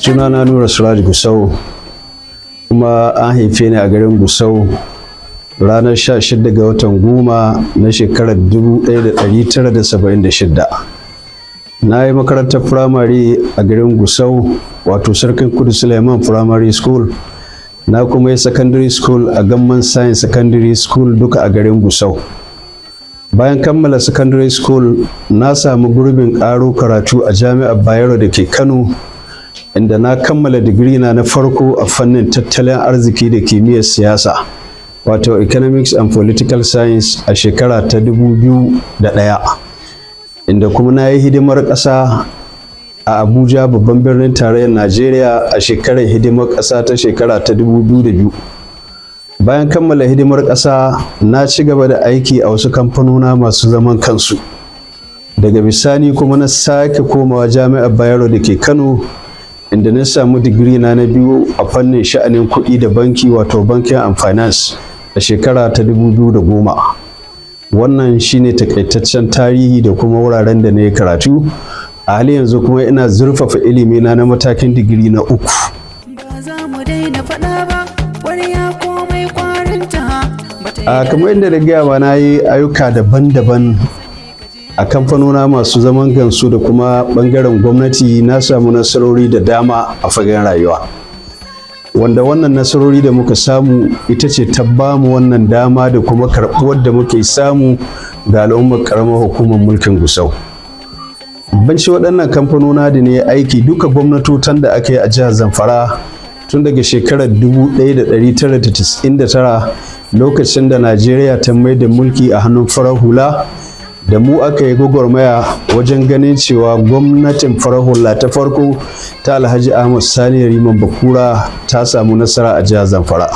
Sunana Nura Suraj Gusau, kuma an haife ni a garin Gusau ranar 16 ga watan goma na shekarar 1976. Na yi makarantar firamare a garin Gusau, wato Sarkin Kudu Suleiman Primary School. Na kuma yi secondary school a Gamman Science Secondary School duka a garin Gusau. Bayan kammala secondary school, na samu gurbin ƙaro karatu a Jami'ar Bayero da ke Kano, inda na kammala digiri na farko a fannin tattalin arziki da kimiyyar siyasa, wato Economics and Political Science a shekara ta 2001, inda kuma na yi hidimar ƙasa a Abuja, babban birnin tarayyar Najeriya, a shekarar hidimar ƙasa ta shekara ta 2002. Bayan kammala hidimar ƙasa, na ci gaba da aiki a wasu kamfanona masu zaman kansu. Daga bisani kuma na sake komawa Jami'ar Bayero da ke Kano, inda na samu digiri na biyu a fannin sha'anin kuɗi da banki, wato Banking and Finance, a shekara ta 2010. Wannan shine takaitaccen tarihi da kuma wuraren da na yi karatu. A halin yanzu kuma ina zurfafa ilimi na matakin digiri na 3. Kamar yadda da gaya ba, na yi ayyuka daban-daban a kamfanona masu zaman kansu da kuma ɓangaren gwamnati. Na samu nasarori da dama a fagen rayuwa, wanda wannan nasarori da muka samu ita ce ta bamu wannan dama da kuma karɓuwar da muke samu ga al'ummar ƙaramar hukumar mulkin Gusau. Banci waɗannan kamfanona da ne aiki, duka gwamnatotan da aka yi a jihar Zamfara tun daga shekarar 1999, lokacin da Najeriya ta mai da mulki a hannun farar hula, da mu aka yi gwagwarmaya wajen ganin cewa gwamnatin farar hula ta farko ta Alhaji Ahmad Sani Riman Bakura ta samu nasara a jihar Zamfara.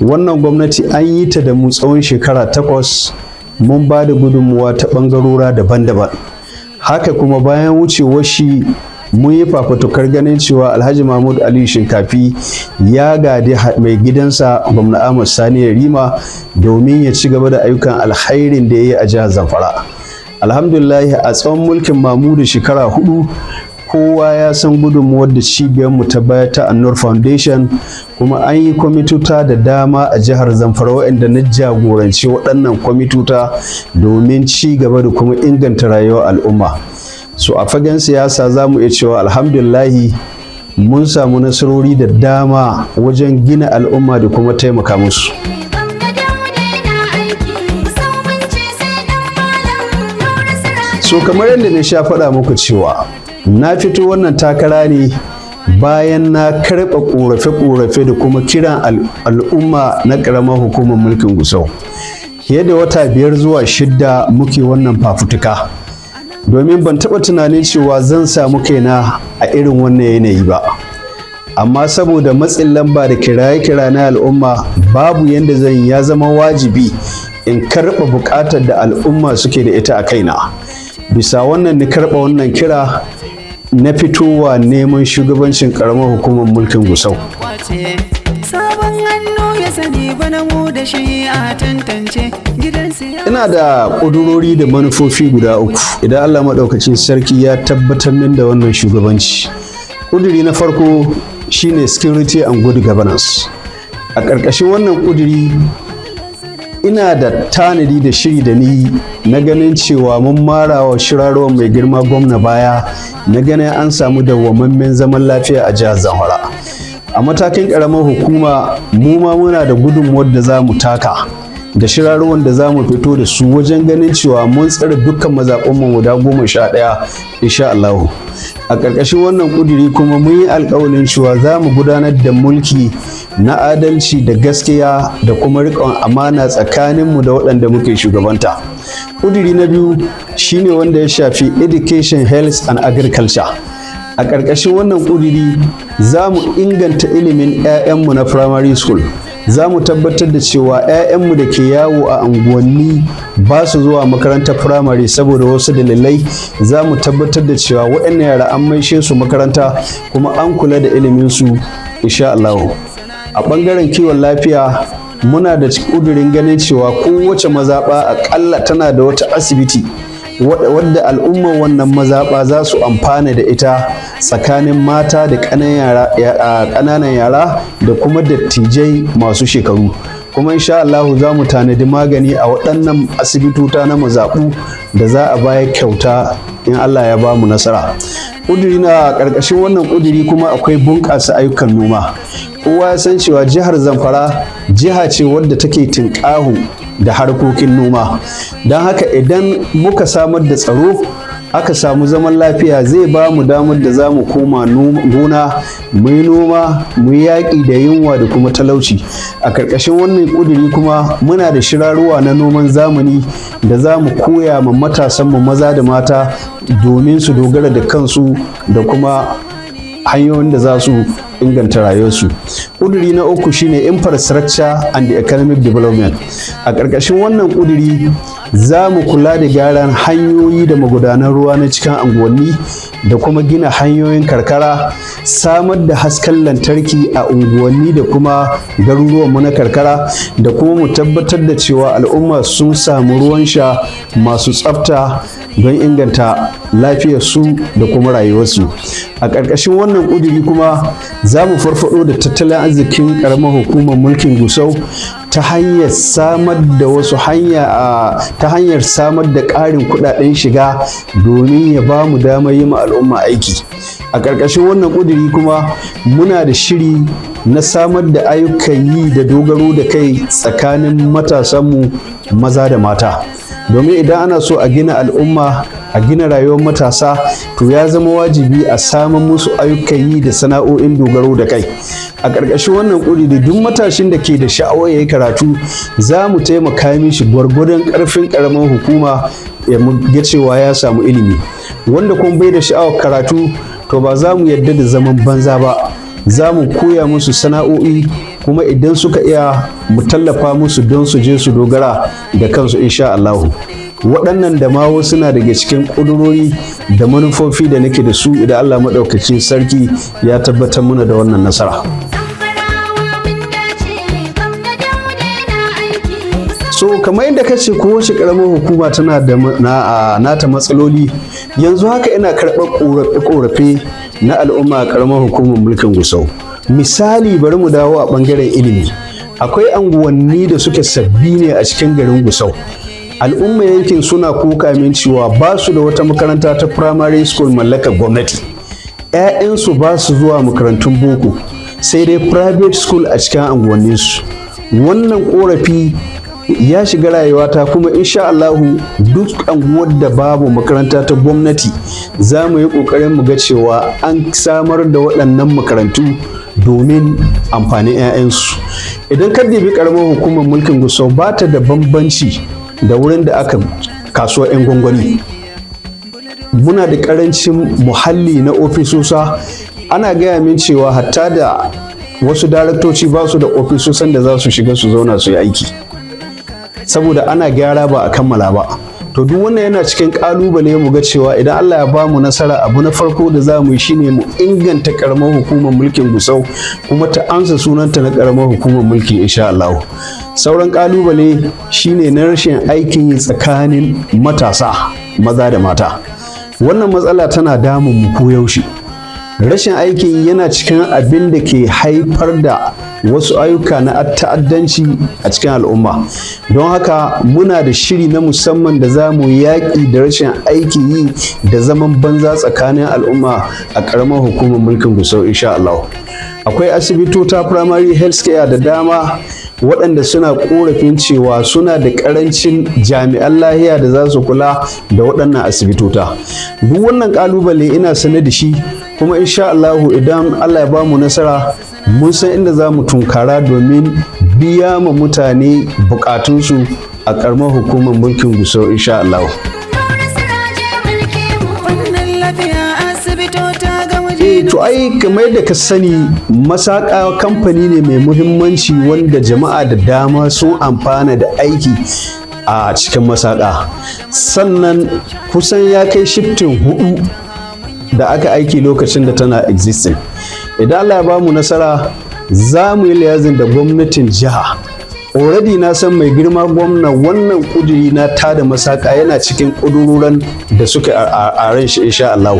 Wannan gwamnati an yi ta da mu tsawon shekara 8, mun ba da gudunmuwa ta ɓangarora daban-daban. Haka kuma bayan wucewar shi, mun yi fafutukar ganin cewa Alhaji Mahmud Aliyu Shinkafi ya gadi mai gidansa Gwamna Ahmad Sani Yarima domin ya ci gaba da ayyukan alkhairin da ya yi a jihar Zamfara. Alhamdulillah, a tsawon mulkin Mahmudu shekara 4, kowa ya san gudunmuwar da cibiyarmu ta bayar ta An-Nur Foundation, kuma an yi kwamitota da dama a jihar Zamfara waɗanda na jagoranci waɗannan kwamitota domin ci gaba da kuma inganta rayuwar al'umma. So a fagen siyasa za mu iya cewa alhamdulillahi mun samu nasarori da dama wajen gina al'umma da kuma taimaka musu. So kamar yadda na sha faɗa muku cewa na fito wannan takara ne bayan na karɓa ƙorafe-ƙorafe da kuma kiran al'umma na ƙaramar hukumar mulkin Gusau. Fiye da wata 5 zuwa 6 muke wannan fafutuka, domin ban taɓa tunanin cewa zan samu kaina a irin wannan yanayi ba. Amma saboda matsin lamba da kiraye-kira na al'umma, babu yanda zan, ya zama wajibi in karɓa buƙatar da al'umma suke da ita a kaina. Bisa wannan ni karɓa wannan kira na fitowa neman shugabancin ƙaramar hukumar mulkin Gusau. Ina da ƙudurori da manufofi guda 3 idan Allah maɗaukacin sarki ya tabbatar min da wannan shugabanci. Ƙuduri na farko shine security and good governance. A ƙarƙashin wannan ƙuduri, ina da tanadi da shiri da ni na ganin cewa mun marawa shirarwar mai girma gwamna baya, na ganin an samu dawwammamen zaman lafiya a jihar Zamfara. A matakin ƙaramar hukuma, mu ma muna da gudunmuwar da za mu taka da shirarwan da za mu fito da su wajen ganin cewa mun tsare dukkan mazaɓunmu guda 11 insha Allah. A ƙarƙashin wannan ƙuduri kuma mun yi alƙawarin cewa za mu gudanar da mulki na adalci da gaskiya da kuma riƙon amana tsakaninmu da waɗanda muke shugabanta. Ƙuduri na biyu shine wanda ya shafi education, health and agriculture. A ƙarƙashin wannan ƙuduri za mu inganta ilimin 'ya'yanmu na primary school. Za mu tabbatar da cewa 'ya'yanmu da ke yawo a unguwanni ba su zuwa makarantar firamare saboda wasu dalilai. Za mu tabbatar da cewa waɗannan yara an maishe su makaranta kuma an kula da iliminsu insha Allah. A ɓangaren kiwon lafiya, muna da ƙudurin ganin cewa kowace mazaɓa aƙalla tana da wata asibiti wadda al'ummar wannan mazaɓa za su amfana da ita tsakanin mata da ƙananan yara da kuma dattijai masu shekaru. Kuma insha Allah za mu tanadi magani a waɗannan asibitota na mazaɓu da za a bayar kyauta in Allah ya ba mu nasara. Ƙuduri na ƙarƙashin wannan ƙuduri kuma akwai bunƙasa ayyukan noma. Kowa ya san cewa jihar Zamfara jiha ce wadda take tinƙahu da harkokin noma. Don haka idan muka samar da tsaro aka samu zaman lafiya zai ba mu damar da za mu koma gona mu yi noma mu yi yaƙi da yunwa da kuma talauci. A ƙarƙashin wannan ƙuduri kuma muna da shirarruwa na noman zamani da za mu koya ma matasanmu maza da mata domin su dogara da kansu da kuma hanyoyin da za su inganta rayuwarsu. Ƙuduri na uku shine infrastructure and economic development. A ƙarƙashin wannan ƙuduri za mu kula da gyaran hanyoyi da magudanan ruwa na cikin unguwanni da kuma gina hanyoyin karkara, samar da hasken lantarki a unguwanni da kuma garuruwanmu na karkara, da kuma mu tabbatar da cewa al'umma sun samu ruwan sha masu tsafta don inganta lafiyarsu da kuma rayuwarsu. A ƙarƙashin wannan ƙuduri kuma za mu farfaɗo da tattalin arzikin ƙaramar hukumar mulkin Gusau ta hanyar samar da ƙarin kuɗaɗen shiga domin ya ba mu damar yi ma al'umma aiki. A ƙarƙashin wannan ƙuduri kuma muna da shiri na samar da ayyukan yi da dogaro da kai tsakanin matasanmu maza da mata. Domin idan ana so a gina al'umma, a gina rayuwar matasa, to ya zama wajibi a samun musu ayyukan yi da sana'o'in dogaro da kai. A ƙarƙashin wannan ƙuduri duk matashin da ke da sha'awar ya yi karatu za mu taimaka mishi gwargwadon ƙarfin ƙaramar hukuma ya ga cewa ya samu ilimi. Wanda kuma bai da sha'awar karatu to ba za mu yarda da zaman banza ba, za mu koya musu sana'o'i kuma idan suka iya mu tallafa musu don su je su dogara da kansu insha Allah. Waɗannan da ma wasu na daga cikin ƙudurori da manufofi da nake da su idan Allah maɗaukacin sarki ya tabbatar mana da wannan nasara. So kamar yadda kace kowace ƙaramar hukuma tana da nata matsaloli, yanzu haka ina karɓar ƙorafe na al'umma a ƙaramar hukumar mulkin Gusau. Misali bari mu dawo a ɓangaren ilimi. Akwai anguwanni da suke sabbi ne a cikin garin Gusau. Al'umma yankin suna koka min cewa ba su da wata makaranta ta primary school mallakar gwamnati. 'Ya'yansu ba su zuwa makarantun boko sai dai private school a cikin anguwanninsu. Wannan ƙorafi ya shiga rayuwata kuma insha Allahu duk anguwar da babu makaranta ta gwamnati za mu yi ƙoƙarin mu ga cewa an samar da waɗannan makarantu domin amfanin 'ya'yansu. Idan ka dibi ƙaramar hukumar mulkin Gusau ba ta da bambanci da wurin da aka kasuwar 'yan gwangwani. Muna da ƙarancin muhalli na ofisosa. Ana gaya min cewa hatta da wasu daraktoci ba su da ofisosan da za su shiga su zauna su yi aiki saboda ana gyara ba a kammala ba. To duk wannan yana cikin ƙalubale mu ga cewa idan Allah ya ba mu nasara, abu na farko da za mu yi shine mu inganta ƙaramar hukumar mulkin Gusau kuma ta amsa sunanta na ƙaramar hukumar mulki insha Allah. Sauran ƙalubale shine na rashin aikin yi tsakanin matasa maza da mata. Wannan matsala tana damun mu koyaushe. Rashin aikin yana cikin abin da ke haifar da wasu ayyuka na ta'addanci a cikin al'umma. Don haka muna da shiri na musamman da za mu yaƙi da rashin aikin yi da zaman banza tsakanin al'umma a ƙaramar hukumar mulkin Gusau insha Allah. Akwai asibitota primary health care da dama waɗanda suna ƙorafin cewa suna da ƙarancin jami'an lahiya da za su kula da waɗannan asibitota. Duk wannan ƙalubale ina sane da shi kuma insha Allah idan Allah ya ba mu nasara mun san inda za mu tunkara domin biya ma mutane buƙatunsu a ƙaramar hukumar mulkin Gusau insha Allah. To ai kamar yadda ka sani masaƙa kamfani ne mai muhimmanci wanda jama'a da dama sun amfana da aiki a cikin masaƙa. Sannan kusan ya kai shiftin 4 da aka aiki lokacin da tana existing. Idan Allah ya ba mu nasara za mu yi liyazin da gwamnatin jiha already na san mai girma gwamna wannan kuduri na tada masaka yana cikin kudururan da suka a ran shi insha Allah,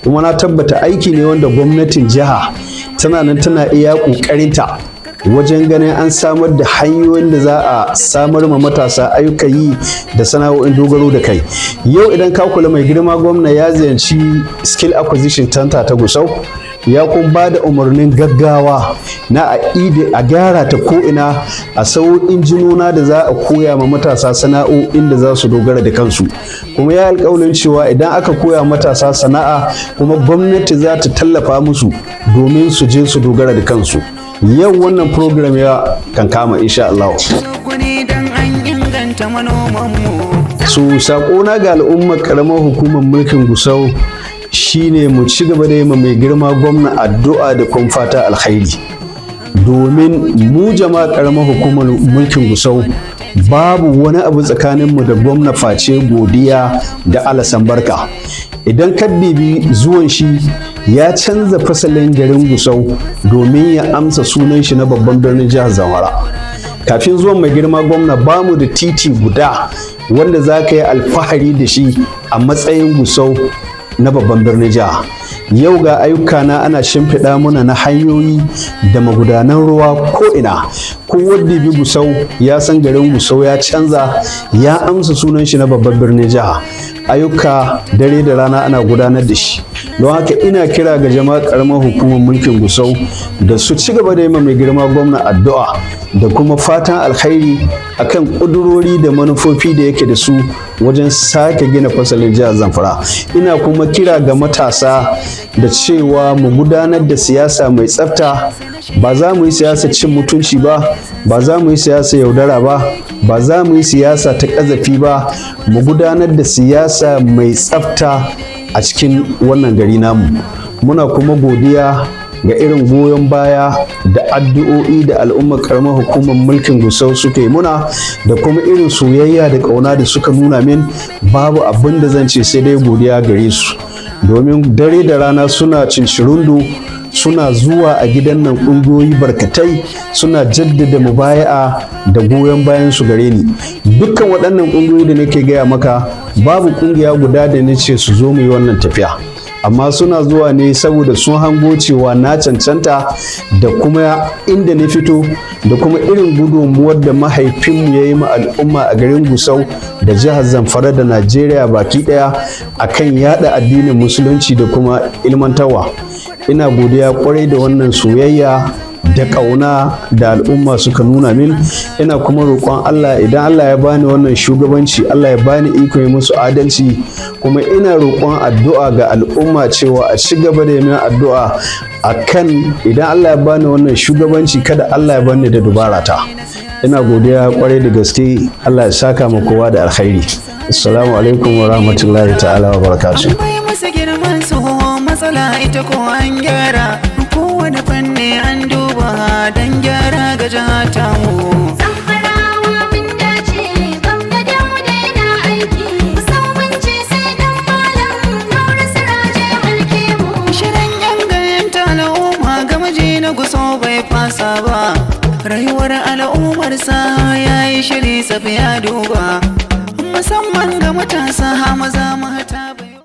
kuma na tabbata aiki ne wanda gwamnatin jiha tana nan tana iya kokarinta wajen ganin an samar da hanyoyin da za a samar ma matasa ayyukan yi da sana'o'in dogaro da kai. Yau idan ka kula mai girma gwamna ya ziyarci skill acquisition center ta Gusau, ya kuma ba da umarnin gaggawa na a gyara ta ko'ina, a sau injinona da za a koya ma matasa sana'o'in da za su dogara da kansu, kuma ya alƙawarin cewa idan aka koya matasa sana'a kuma gwamnati za ta tallafa musu domin su je su dogara da kansu. Yau wannan program ya kankama insha Allah. So sakona ga al'ummar karamar hukumar mulkin Gusau shine mu ci gaba da yi mai girma gwamna addu'a da kuma fata alkhairi, domin mu jama'a karamar hukumar mulkin Gusau babu wani abu tsakaninmu da gwamna face godiya da alasan barka. Idan ka bibi zuwan shi ya canza fasalin garin Gusau domin ya amsa sunan shi na babban birnin jihar Zamfara. Kafin zuwan mai girma gwamna bamu da titi guda wanda za ka yi alfahari da shi a matsayin Gusau na babban birnin jiha. Yau ga ayyuka na ana shimfiɗa muna na hanyoyi da magudanan ruwa ko'ina. Kowadda bi Gusau ya san garin Gusau ya canza, ya amsa sunan shi na babban birnin jiha. Ayyuka dare da rana ana gudanar da shi. Don haka ina kira ga jama'a karamar hukumar mulkin Gusau da su ci gaba da yi mai girma gwamna addu'a da kuma fatan alkhairi akan kudurori da manufofi da yake da su wajen sake gina fasalin jihar Zamfara. Ina kuma kira ga matasa da cewa mu gudanar da siyasa mai tsafta. Ba za mu yi siyasa cin mutunci ba, ba za mu yi siyasa yaudara ba, ba za mu yi siyasa ta ƙazafi ba. Mu gudanar da siyasa mai tsafta a cikin wannan gari namu. Muna kuma godiya ga irin goyon baya da addu'o'i da al'ummar karamar hukumar mulkin Gusau suka yi muna, da kuma irin soyayya da ƙauna da suka nuna min. Babu abin da zan ce sai dai godiya gare su, domin dare da rana suna cincirundu, suna zuwa a gidan nan ƙungiyoyi barkatai, suna jaddada mubaya'a da goyon bayan su gare ni. Dukkan waɗannan ƙungiyoyi da nake gaya maka babu ƙungiya guda da nace su zo mu yi wannan tafiya, amma suna zuwa ne saboda sun hango cewa na cancanta da kuma inda na fito da kuma irin gudunmuwar da mahaifinmu ya yi ma al'umma a garin Gusau da jihar Zamfara da Najeriya baki ɗaya akan yada addinin musulunci da kuma ilmantarwa. Ina godiya kwarai da wannan soyayya da ƙauna da al'umma suka nuna min. Ina kuma roƙon Allah, idan Allah ya bani wannan shugabanci, Allah ya bani iko yi musu adalci. Kuma ina roƙon addu'a ga al'umma cewa a ci gaba da yin addu'a akan idan Allah ya bani wannan shugabanci kada Allah ya bani da dubara ta. Ina godiya kwarai da gaske. Allah ya saka ma kowa da alkhairi. Assalamu alaikum wa rahmatullahi ta'ala wa barakatuh. Matsala ita ko an gyara, kowane fanni an duba don gyara ga jiha tamu. Zamfarawa mun dace, gwamna Dauda yana aiki, musamman ce sai dan malam Nura Siraje mulke mu. Shirin inganta al'umma ga miji na Gusau bai fasa ba, rayuwar al'ummarsa ya yi shiri safiya duba, musamman ga matasa maza